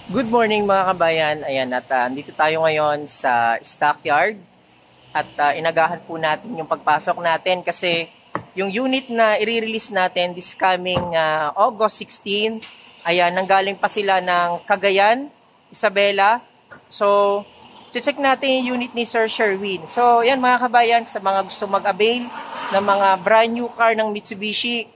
Good morning mga kabayan. Ayan, at dito tayo ngayon sa stockyard at inagahan po natin yung pagpasok natin kasi yung unit na i-release natin this coming August 16, ayan, nanggaling pa sila ng Cagayan, Isabela. So, check natin yung unit ni Sir Sherwin. So, ayan mga kabayan, sa mga gusto mag-avail ng mga brand new car ng Mitsubishi.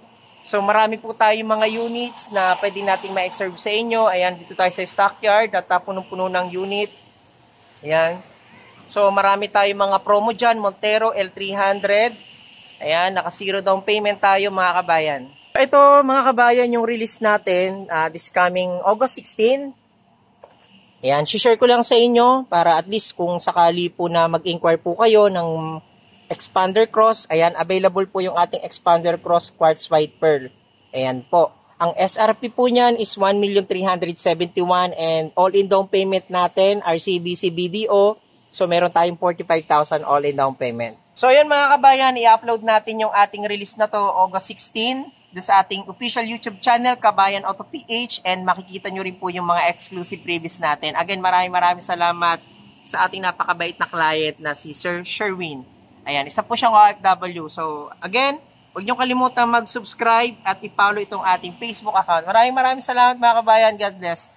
So marami po tayong mga units na pwede nating ma-serve sa inyo. Ayan, dito tayo sa stockyard at punong-puno ng unit. Ayan. So marami tayong mga promo dyan. Montero L300. Ayan, naka-zero down payment tayo mga kabayan. Ito mga kabayan yung release natin this coming August 16. Ayan, share ko lang sa inyo para at least kung sakali po na mag-inquire po kayo ng Expander Cross, ayan, available po yung ating Expander Cross Quartz White Pearl. Ayan po. Ang SRP po niyan is 1,371,000 and all-in down payment natin, RCBC BDO. So, meron tayong 45,000 all-in down payment. So, ayan mga kabayan, i-upload natin yung ating release na to August 16 do sa ating official YouTube channel, Kabayan Auto PH, and makikita nyo rin po yung mga exclusive previews natin. Again, maraming salamat sa ating napakabait na client na si Sir Sherwin. Ayan, isa po siyang OFW. So, again, huwag niyong kalimutan mag-subscribe at i-follow itong ating Facebook account. Maraming salamat mga kabayan. God bless.